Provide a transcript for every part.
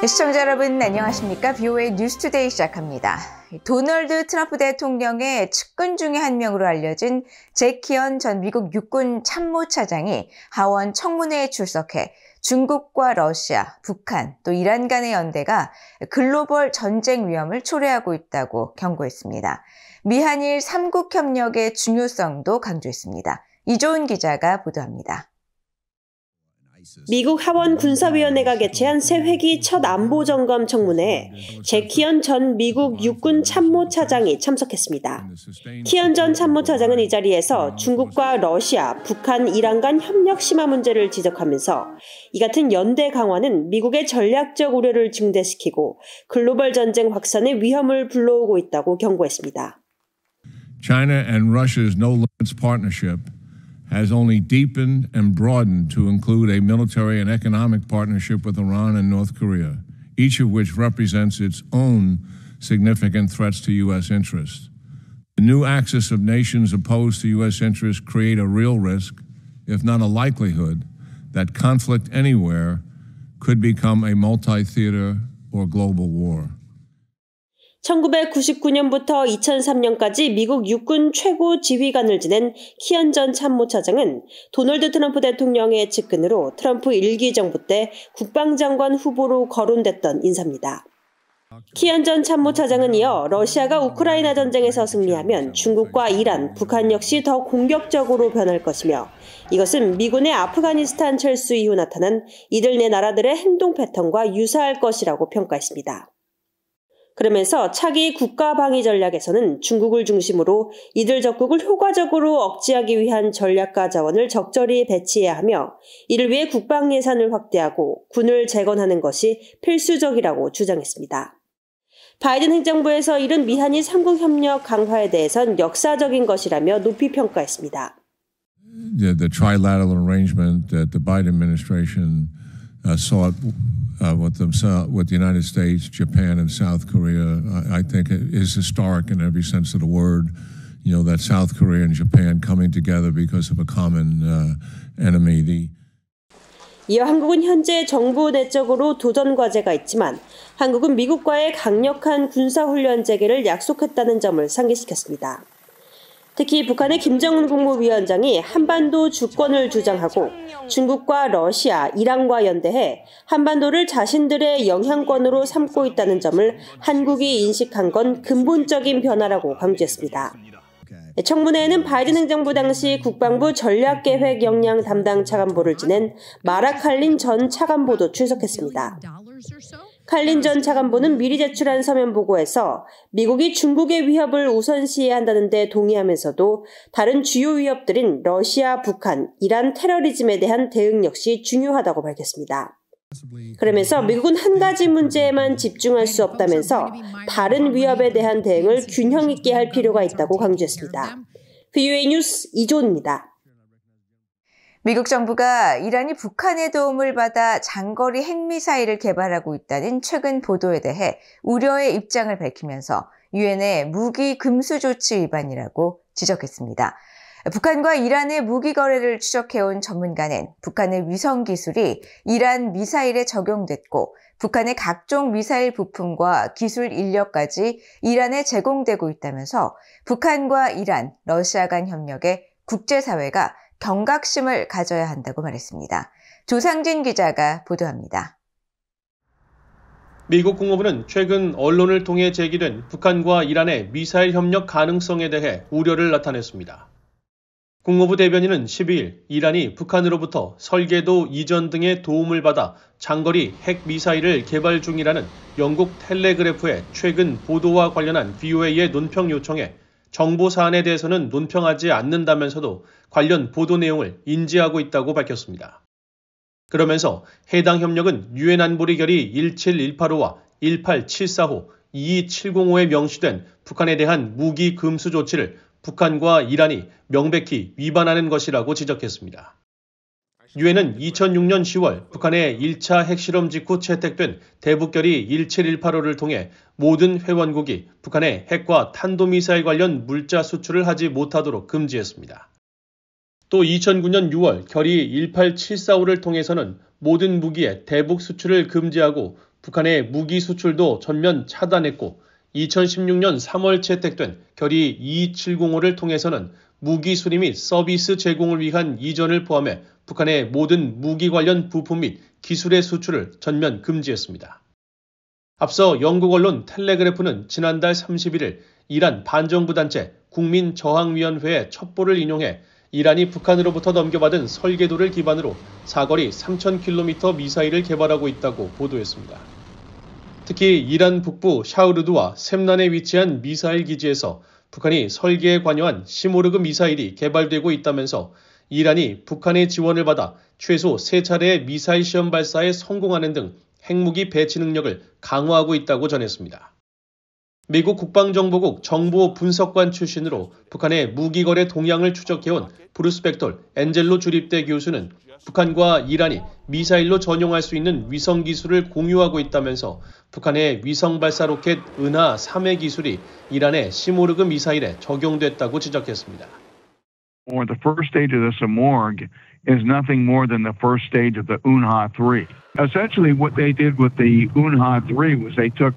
시청자 여러분 안녕하십니까? BOA 뉴스투데이 시작합니다. 도널드 트럼프 대통령의 측근 중에 한 명으로 알려진 제키언 전 미국 육군 참모차장이 하원 청문회에 출석해 중국과 러시아, 북한, 또 이란 간의 연대가 글로벌 전쟁 위험을 초래하고 있다고 경고했습니다. 미한일 3국 협력의 중요성도 강조했습니다. 이조은 기자가 보도합니다. 미국 하원 군사위원회가 개최한 새 회기 첫 안보점검 청문회에 제키언 전 미국 육군 참모차장이 참석했습니다. 키언 전 참모차장은 이 자리에서 중국과 러시아, 북한, 이란 간 협력 심화 문제를 지적하면서 이 같은 연대 강화는 미국의 전략적 우려를 증대시키고 글로벌 전쟁 확산의 위험을 불러오고 있다고 경고했습니다. China and Russia's no-limits partnership has only deepened and broadened to include a military and economic partnership with Iran and North Korea, each of which represents its own significant threats to U.S. interests. The new axis of nations opposed to U.S. interests create a real risk, if not a likelihood, that conflict anywhere could become a multi-theater or global war. 1999년부터 2003년까지 미국 육군 최고 지휘관을 지낸 키언 전 참모차장은 도널드 트럼프 대통령의 측근으로 트럼프 1기 정부 때 국방장관 후보로 거론됐던 인사입니다. 키언 전 참모차장은 이어 러시아가 우크라이나 전쟁에서 승리하면 중국과 이란, 북한 역시 더 공격적으로 변할 것이며 이것은 미군의 아프가니스탄 철수 이후 나타난 이들 네 나라들의 행동 패턴과 유사할 것이라고 평가했습니다. 그러면서 차기 국가방위 전략에서는 중국을 중심으로 이들 적국을 효과적으로 억제하기 위한 전략가 자원을 적절히 배치해야 하며 이를 위해 국방 예산을 확대하고 군을 재건하는 것이 필수적이라고 주장했습니다. 바이든 행정부에서 이른 미한일 3국 협력 강화에 대해선 역사적인 것이라며 높이 평가했습니다. The trilateral arrangement that the Biden administration sought with the United States, Japan, and South Korea, I think it is historic in every sense of the word. You know, that South Korea and Japan coming together because of a common enemy. 이어 한국은 현재 정부 내적으로 도전 과제가 있지만 한국은 미국과의 강력한 군사훈련 재개를 약속했다는 점을 상기시켰습니다. 특히 북한의 김정은 국무위원장이 한반도 주권을 주장하고 중국과 러시아, 이란과 연대해 한반도를 자신들의 영향권으로 삼고 있다는 점을 한국이 인식한 건 근본적인 변화라고 강조했습니다. 청문회에는 바이든 행정부 당시 국방부 전략계획 역량 담당 차관보를 지낸 마라 칼린 전 차관보도 출석했습니다. 칼린 전 차관보는 미리 제출한 서면 보고에서 미국이 중국의 위협을 우선시해야 한다는 데 동의하면서도 다른 주요 위협들인 러시아, 북한, 이란 테러리즘에 대한 대응 역시 중요하다고 밝혔습니다. 그러면서 미국은 한 가지 문제에만 집중할 수 없다면서 다른 위협에 대한 대응을 균형 있게 할 필요가 있다고 강조했습니다. BOA 뉴스 이조은입니다. 미국 정부가 이란이 북한의 도움을 받아 장거리 핵미사일을 개발하고 있다는 최근 보도에 대해 우려의 입장을 밝히면서 유엔의 무기 금수 조치 위반이라고 지적했습니다. 북한과 이란의 무기 거래를 추적해온 전문가는 북한의 위성 기술이 이란 미사일에 적용됐고 북한의 각종 미사일 부품과 기술 인력까지 이란에 제공되고 있다면서 북한과 이란, 러시아 간 협력에 국제사회가 경각심을 가져야 한다고 말했습니다. 조상진 기자가 보도합니다. 미국 국무부는 최근 언론을 통해 제기된 북한과 이란의 미사일 협력 가능성에 대해 우려를 나타냈습니다. 국무부 대변인은 12일 이란이 북한으로부터 설계도 이전 등의 도움을 받아 장거리 핵미사일을 개발 중이라는 영국 텔레그래프의 최근 보도와 관련한 BOA의 논평 요청에 정보 사안에 대해서는 논평하지 않는다면서도 관련 보도 내용을 인지하고 있다고 밝혔습니다. 그러면서 해당 협력은 유엔 안보리 결의 17185와 18745, 22705에 명시된 북한에 대한 무기 금수 조치를 북한과 이란이 명백히 위반하는 것이라고 지적했습니다. 유엔은 2006년 10월 북한의 1차 핵실험 직후 채택된 대북결의 17185를 통해 모든 회원국이 북한의 핵과 탄도미사일 관련 물자 수출을 하지 못하도록 금지했습니다. 또 2009년 6월 결의 18745를 통해서는 모든 무기의 대북 수출을 금지하고 북한의 무기 수출도 전면 차단했고 2016년 3월 채택된 결의 2270호를 통해서는 무기 수리 및 서비스 제공을 위한 이전을 포함해 북한의 모든 무기 관련 부품 및 기술의 수출을 전면 금지했습니다. 앞서 영국 언론 텔레그래프는 지난달 31일 이란 반정부 단체 국민저항위원회의 첩보를 인용해 이란이 북한으로부터 넘겨받은 설계도를 기반으로 사거리 3,000km 미사일을 개발하고 있다고 보도했습니다. 특히 이란 북부 샤흐르드와 셈란에 위치한 미사일 기지에서 북한이 설계에 관여한 시모르그 미사일이 개발되고 있다면서 이란이 북한의 지원을 받아 최소 3차례의 미사일 시험 발사에 성공하는 등 핵무기 배치 능력을 강화하고 있다고 전했습니다. 미국 국방정보국 정보 분석관 출신으로 북한의 무기거래 동향을 추적해온 브루스 벡톨 엔젤로 주립대 교수는 북한과 이란이 미사일로 전용할 수 있는 위성 기술을 공유하고 있다면서 북한의 위성 발사 로켓 은하 3의 기술이 이란의 시모르그 미사일에 적용됐다고 지적했습니다. The first stage of the Simorgh is nothing more than the first stage of the Unha-3. Essentially what they did with the Unha-3 was they took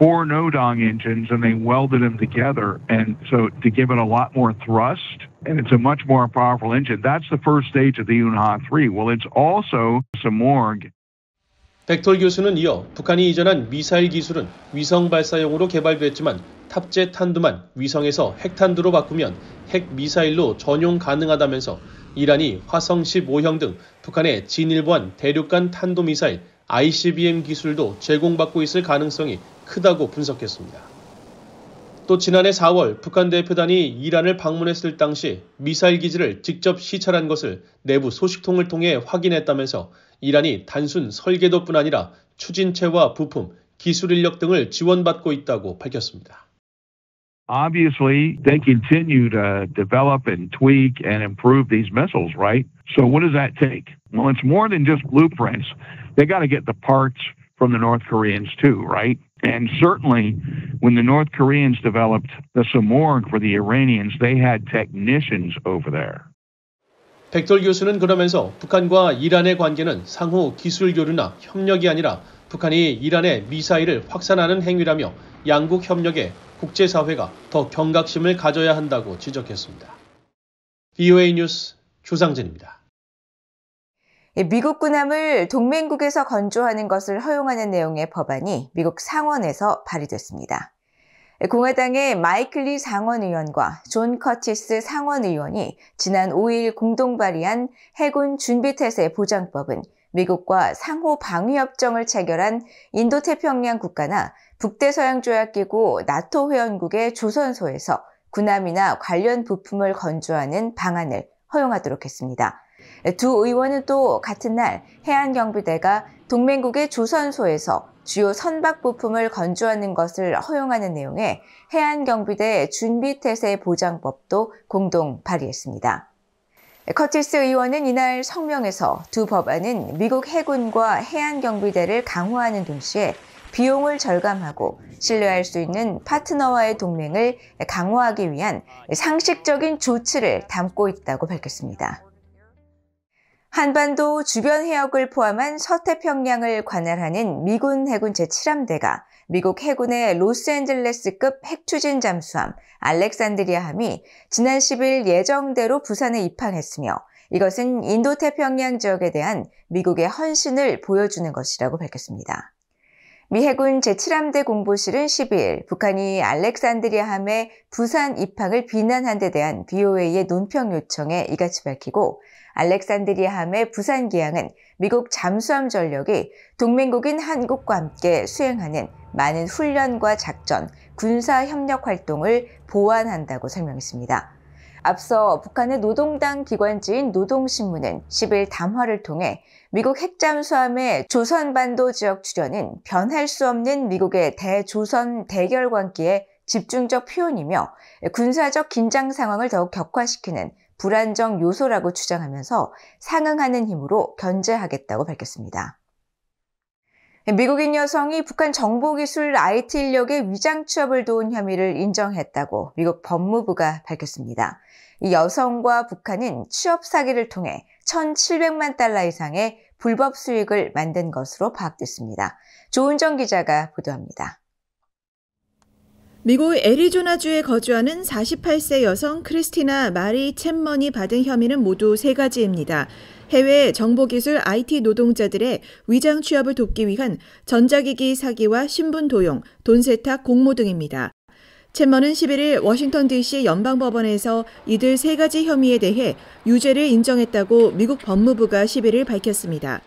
4 Nodong engines and they welded them together, and so to give it a lot more thrust, and it's a much more powerful engine. That's the first stage of the Unha-3. Well, it's also Simorgh. 벡톨 교수는 이어 북한이 이전한 미사일 기술은 위성 발사용으로 개발됐지만 탑재 탄두만 위성에서 핵탄두로 바꾸면 핵 미사일로 전용 가능하다면서 이란이 화성 15형 등 북한의 진일보한 대륙간 탄도미사일 ICBM 기술도 제공받고 있을 가능성이 크다고 분석했습니다. 또 지난해 4월 북한 대표단이 이란을 방문했을 당시 미사일 기지를 직접 시찰한 것을 내부 소식통을 통해 확인했다면서 이란이 단순 설계도뿐 아니라 추진체와 부품, 기술 인력 등을 지원받고 있다고 밝혔습니다. Obviously, they continue to develop and tweak and improve these missiles, right? So what does that take? Well, it's more than just blueprints. They got to get the parts from the North Koreans too, right? And certainly, when the North Koreans developed the Simorgh for the Iranians, they had technicians over there. 벡톨 교수는 그러면서 북한과 이란의 관계는 상호 기술 교류나 협력이 아니라 북한이 이란의 미사일을 확산하는 행위라며 양국 협력에 국제사회가 더 경각심을 가져야 한다고 지적했습니다. VOA 뉴스 조상진입니다. 미국 군함을 동맹국에서 건조하는 것을 허용하는 내용의 법안이 미국 상원에서 발의됐습니다. 공화당의 마이클 리 상원의원과 존 커티스 상원의원이 지난 5일 공동 발의한 해군 준비태세 보장법은 미국과 상호 방위협정을 체결한 인도태평양 국가나 북대서양조약기구 나토 회원국의 조선소에서 군함이나 관련 부품을 건조하는 방안을 허용하도록 했습니다. 두 의원은 또 같은 날 해안경비대가 동맹국의 조선소에서 주요 선박 부품을 건조하는 것을 허용하는 내용의 해안경비대 준비태세 보장법도 공동 발의했습니다. 커티스 의원은 이날 성명에서 두 법안은 미국 해군과 해안경비대를 강화하는 동시에 비용을 절감하고 신뢰할 수 있는 파트너와의 동맹을 강화하기 위한 상식적인 조치를 담고 있다고 밝혔습니다. 한반도 주변 해역을 포함한 서태평양을 관할하는 미군 해군 제7함대가 미국 해군의 로스앤젤레스급 핵추진 잠수함 알렉산드리아함이 지난 10일 예정대로 부산에 입항했으며 이것은 인도태평양 지역에 대한 미국의 헌신을 보여주는 것이라고 밝혔습니다. 미 해군 제7함대 공보실은 12일 북한이 알렉산드리아함의 부산 입항을 비난한 데 대한 BOA의 논평 요청에 이같이 밝히고 알렉산드리아함의 부산 기항은 미국 잠수함 전력이 동맹국인 한국과 함께 수행하는 많은 훈련과 작전, 군사 협력 활동을 보완한다고 설명했습니다. 앞서 북한의 노동당 기관지인 노동신문은 10일 담화를 통해 미국 핵잠수함의 조선반도 지역 출현은 변할 수 없는 미국의 대조선 대결관계의 집중적 표현이며 군사적 긴장 상황을 더욱 격화시키는 불안정 요소라고 주장하면서 상응하는 힘으로 견제하겠다고 밝혔습니다. 미국인 여성이 북한 정보기술 IT 인력의 위장 취업을 도운 혐의를 인정했다고 미국 법무부가 밝혔습니다. 이 여성과 북한은 취업 사기를 통해 $1,700만 이상의 불법 수익을 만든 것으로 파악됐습니다. 조은정 기자가 보도합니다. 미국 애리조나주에 거주하는 48세 여성 크리스티나 마리 챗먼이 받은 혐의는 모두 3가지입니다. 해외 정보기술 IT 노동자들의 위장 취업을 돕기 위한 전자기기 사기와 신분 도용, 돈 세탁 공모 등입니다. 챗먼은 11일 워싱턴 DC 연방법원에서 이들 3가지 혐의에 대해 유죄를 인정했다고 미국 법무부가 11일 밝혔습니다.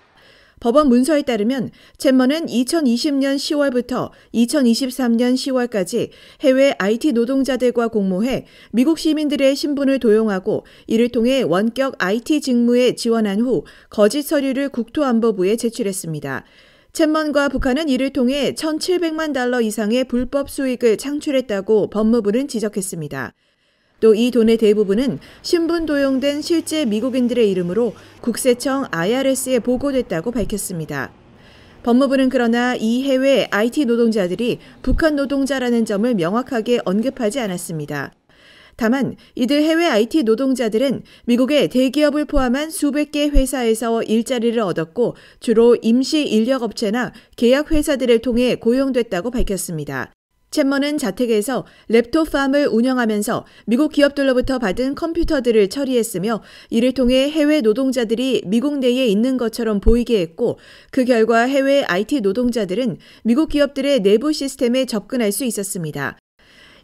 법원 문서에 따르면 챗먼은 2020년 10월부터 2023년 10월까지 해외 IT 노동자들과 공모해 미국 시민들의 신분을 도용하고 이를 통해 원격 IT 직무에 지원한 후 거짓 서류를 국토안보부에 제출했습니다. 챗먼과 북한은 이를 통해 1,700만 달러 이상의 불법 수익을 창출했다고 법무부는 지적했습니다. 또 이 돈의 대부분은 신분 도용된 실제 미국인들의 이름으로 국세청 IRS에 보고됐다고 밝혔습니다. 법무부는 그러나 이 해외 IT 노동자들이 북한 노동자라는 점을 명확하게 언급하지 않았습니다. 다만 이들 해외 IT 노동자들은 미국의 대기업을 포함한 수백 개 회사에서 일자리를 얻었고 주로 임시 인력업체나 계약회사들을 통해 고용됐다고 밝혔습니다. 챗먼은 자택에서 랩톱팜을 운영하면서 미국 기업들로부터 받은 컴퓨터들을 처리했으며 이를 통해 해외 노동자들이 미국 내에 있는 것처럼 보이게 했고 그 결과 해외 IT 노동자들은 미국 기업들의 내부 시스템에 접근할 수 있었습니다.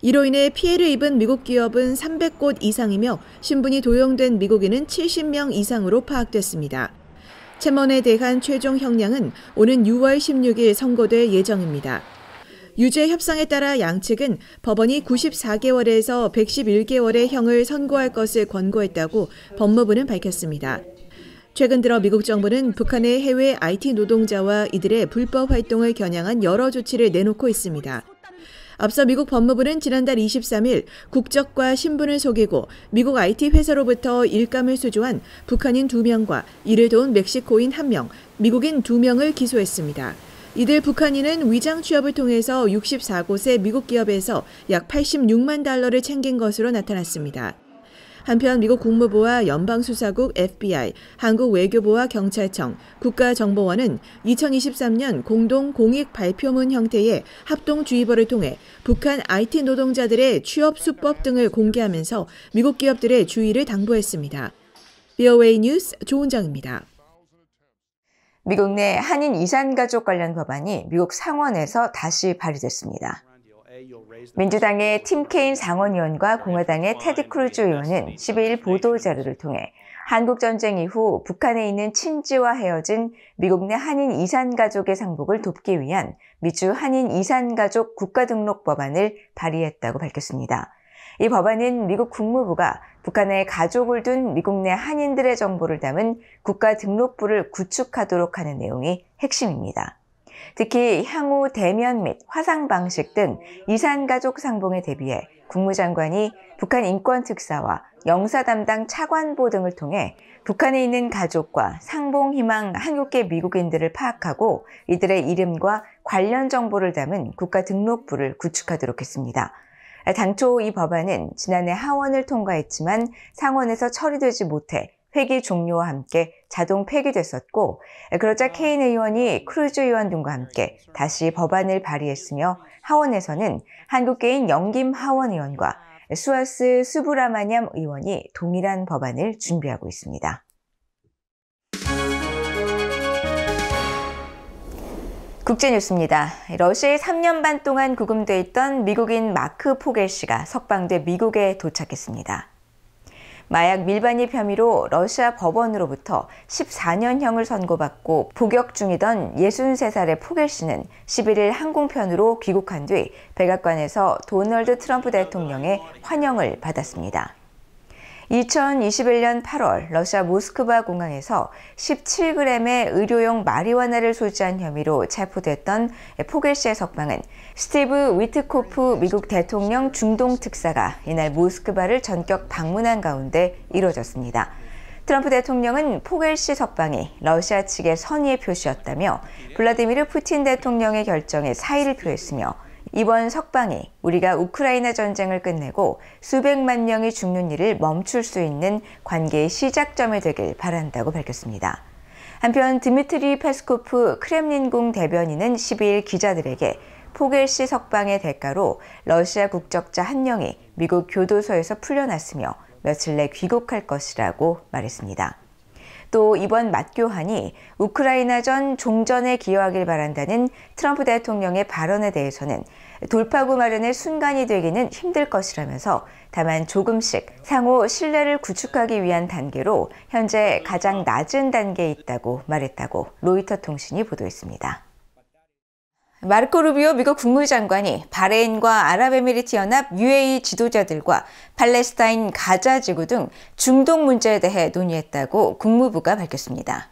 이로 인해 피해를 입은 미국 기업은 300곳 이상이며 신분이 도용된 미국인은 70명 이상으로 파악됐습니다. 챗먼에 대한 최종 형량은 오는 6월 16일 선고될 예정입니다. 유죄 협상에 따라 양측은 법원이 94개월에서 111개월의 형을 선고할 것을 권고했다고 법무부는 밝혔습니다. 최근 들어 미국 정부는 북한의 해외 IT 노동자와 이들의 불법 활동을 겨냥한 여러 조치를 내놓고 있습니다. 앞서 미국 법무부는 지난달 23일 국적과 신분을 속이고 미국 IT 회사로부터 일감을 수주한 북한인 2명과 이를 도운 멕시코인 1명, 미국인 2명을 기소했습니다. 이들 북한인은 위장 취업을 통해서 64곳의 미국 기업에서 약 86만 달러를 챙긴 것으로 나타났습니다. 한편 미국 국무부와 연방수사국 FBI, 한국외교부와 경찰청, 국가정보원은 2023년 공동 공익 발표문 형태의 합동주의보를 통해 북한 IT 노동자들의 취업 수법 등을 공개하면서 미국 기업들의 주의를 당부했습니다. VOA 뉴스 조은정입니다. 미국 내 한인 이산가족 관련 법안이 미국 상원에서 다시 발의됐습니다. 민주당의 팀 케인 상원의원과 공화당의 테디 크루즈 의원은 12일 보도자료를 통해 한국전쟁 이후 북한에 있는 친지와 헤어진 미국 내 한인 이산가족의 상복을 돕기 위한 미주 한인 이산가족 국가등록 법안을 발의했다고 밝혔습니다. 이 법안은 미국 국무부가 북한에 가족을 둔 미국 내 한인들의 정보를 담은 국가등록부를 구축하도록 하는 내용이 핵심입니다. 특히 향후 대면 및 화상 방식 등 이산가족 상봉에 대비해 국무장관이 북한 인권특사와 영사 담당 차관보 등을 통해 북한에 있는 가족과 상봉 희망 한국계 미국인들을 파악하고 이들의 이름과 관련 정보를 담은 국가등록부를 구축하도록 했습니다. 당초 이 법안은 지난해 하원을 통과했지만 상원에서 처리되지 못해 회기 종료와 함께 자동 폐기됐었고 그러자 케인 의원이 크루즈 의원 등과 함께 다시 법안을 발의했으며 하원에서는 한국계인 영김 하원 의원과 수아스 수브라마냠 의원이 동일한 법안을 준비하고 있습니다. 국제뉴스입니다. 러시아에 3년 반 동안 구금돼 있던 미국인 마크 포겔 씨가 석방돼 미국에 도착했습니다. 마약 밀반입 혐의로 러시아 법원으로부터 14년형을 선고받고 복역 중이던 63살의 포겔 씨는 11일 항공편으로 귀국한 뒤 백악관에서 도널드 트럼프 대통령의 환영을 받았습니다. 2021년 8월 러시아 모스크바 공항에서 17g의 의료용 마리화나를 소지한 혐의로 체포됐던 포겔 씨의 석방은 스티브 위트코프 미국 대통령 중동 특사가 이날 모스크바를 전격 방문한 가운데 이루어졌습니다. 트럼프 대통령은 포겔 씨 석방이 러시아 측의 선의의 표시였다며 블라디미르 푸틴 대통령의 결정에 사의를 표했으며 이번 석방이 우리가 우크라이나 전쟁을 끝내고 수백만 명이 죽는 일을 멈출 수 있는 관계의 시작점이 되길 바란다고 밝혔습니다. 한편 드미트리 페스코프 크렘린궁 대변인은 12일 기자들에게 포겔시 석방의 대가로 러시아 국적자 1명이 미국 교도소에서 풀려났으며 며칠 내 귀국할 것이라고 말했습니다. 또 이번 맞교환이 우크라이나전 종전에 기여하길 바란다는 트럼프 대통령의 발언에 대해서는 돌파구 마련의 순간이 되기는 힘들 것이라면서 다만 조금씩 상호 신뢰를 구축하기 위한 단계로 현재 가장 낮은 단계에 있다고 말했다고 로이터 통신이 보도했습니다. 마르코 루비오 미국 국무장관이 바레인과 아랍에미리트 연합 UAE 지도자들과 팔레스타인 가자 지구 등 중동 문제에 대해 논의했다고 국무부가 밝혔습니다.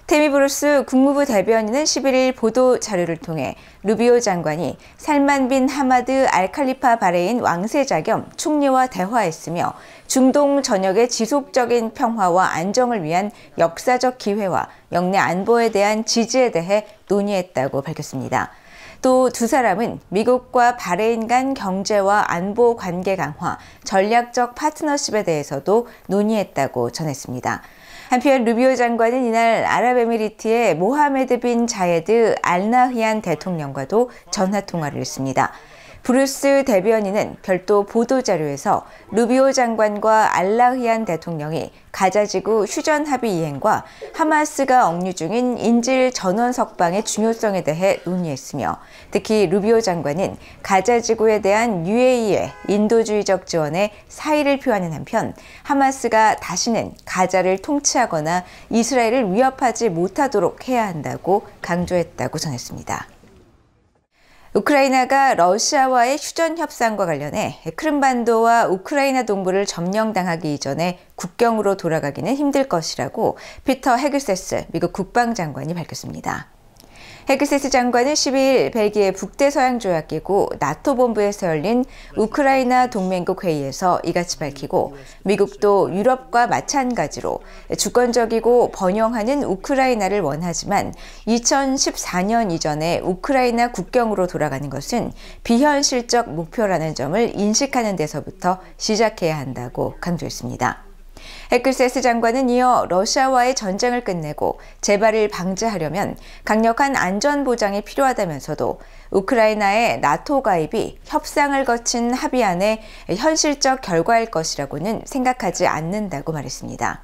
테미 브루스 국무부 대변인은 11일 보도 자료를 통해 루비오 장관이 살만 빈 하마드 알칼리파 바레인 왕세자 겸 총리와 대화했으며 중동 전역의 지속적인 평화와 안정을 위한 역사적 기회와 영내 안보에 대한 지지에 대해 논의했다고 밝혔습니다. 또 두 사람은 미국과 바레인 간 경제와 안보 관계 강화, 전략적 파트너십에 대해서도 논의했다고 전했습니다. 한편 루비오 장관은 이날 아랍에미리트의 모하메드 빈 자예드 알나히안 대통령과도 전화통화를 했습니다. 브루스 대변인은 별도 보도자료에서 루비오 장관과 알라히안 대통령이 가자지구 휴전 합의 이행과 하마스가 억류 중인 인질 전원 석방의 중요성에 대해 논의했으며 특히 루비오 장관은 가자지구에 대한 UAE의 인도주의적 지원에 사의를 표하는 한편 하마스가 다시는 가자를 통치하거나 이스라엘을 위협하지 못하도록 해야 한다고 강조했다고 전했습니다. 우크라이나가 러시아와의 휴전 협상과 관련해 크림반도와 우크라이나 동부를 점령당하기 이전에 국경으로 돌아가기는 힘들 것이라고 피터 헤그세스 미국 국방장관이 밝혔습니다. 헤그세스 장관은 12일 벨기에 북대서양조약기구 나토 본부에서 열린 우크라이나 동맹국 회의에서 이같이 밝히고 미국도 유럽과 마찬가지로 주권적이고 번영하는 우크라이나를 원하지만 2014년 이전에 우크라이나 국경으로 돌아가는 것은 비현실적 목표라는 점을 인식하는 데서부터 시작해야 한다고 강조했습니다. 헤클세스 장관은 이어 러시아와의 전쟁을 끝내고 재발을 방지하려면 강력한 안전보장이 필요하다면서도 우크라이나의 나토 가입이 협상을 거친 합의안의 현실적 결과일 것이라고는 생각하지 않는다고 말했습니다.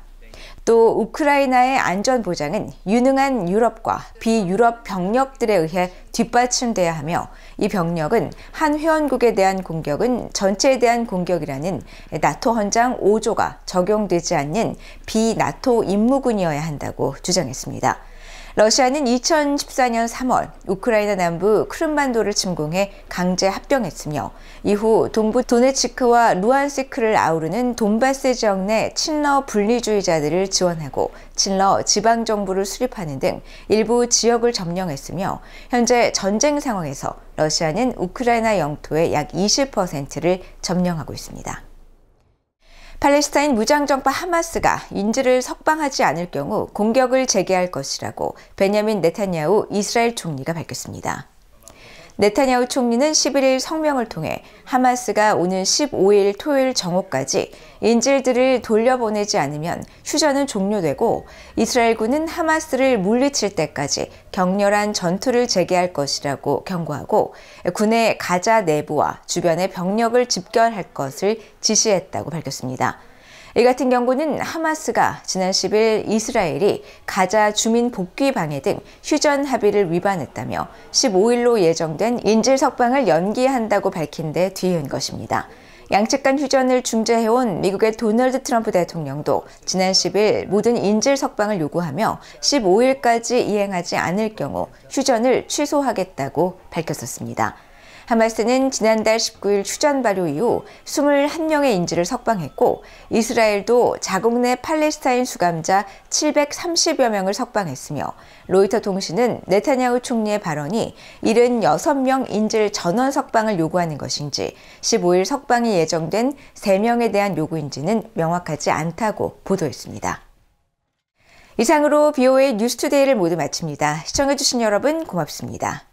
또 우크라이나의 안전보장은 유능한 유럽과 비유럽 병력들에 의해 뒷받침돼야 하며 이 병력은 한 회원국에 대한 공격은 전체에 대한 공격이라는 나토 헌장 5조가 적용되지 않는 비나토 임무군이어야 한다고 주장했습니다. 러시아는 2014년 3월 우크라이나 남부 크림반도를 침공해 강제 합병했으며 이후 동부 도네츠크와 루안스크를 아우르는 돈바스 지역 내 친러 분리주의자들을 지원하고 친러 지방정부를 수립하는 등 일부 지역을 점령했으며 현재 전쟁 상황에서 러시아는 우크라이나 영토의 약 20%를 점령하고 있습니다. 팔레스타인 무장정파 하마스가 인질을 석방하지 않을 경우 공격을 재개할 것이라고 베냐민 네타냐후 이스라엘 총리가 밝혔습니다. 네타냐후 총리는 11일 성명을 통해 하마스가 오는 15일 토요일 정오까지 인질들을 돌려보내지 않으면 휴전은 종료되고 이스라엘군은 하마스를 물리칠 때까지 격렬한 전투를 재개할 것이라고 경고하고 군의 가자 내부와 주변의 병력을 집결할 것을 지시했다고 밝혔습니다. 이 같은 경고는 하마스가 지난 10일 이스라엘이 가자 주민 복귀 방해 등 휴전 합의를 위반했다며 15일로 예정된 인질 석방을 연기한다고 밝힌 데 뒤이은 것입니다. 양측 간 휴전을 중재해온 미국의 도널드 트럼프 대통령도 지난 10일 모든 인질 석방을 요구하며 15일까지 이행하지 않을 경우 휴전을 취소하겠다고 밝혔었습니다. 하마스는 지난달 19일 휴전 발효 이후 21명의 인질을 석방했고 이스라엘도 자국 내 팔레스타인 수감자 730여 명을 석방했으며 로이터 통신은 네타냐후 총리의 발언이 76명 인질 전원 석방을 요구하는 것인지 15일 석방이 예정된 3명에 대한 요구인지는 명확하지 않다고 보도했습니다. 이상으로 BOA 뉴스투데이를 모두 마칩니다. 시청해주신 여러분 고맙습니다.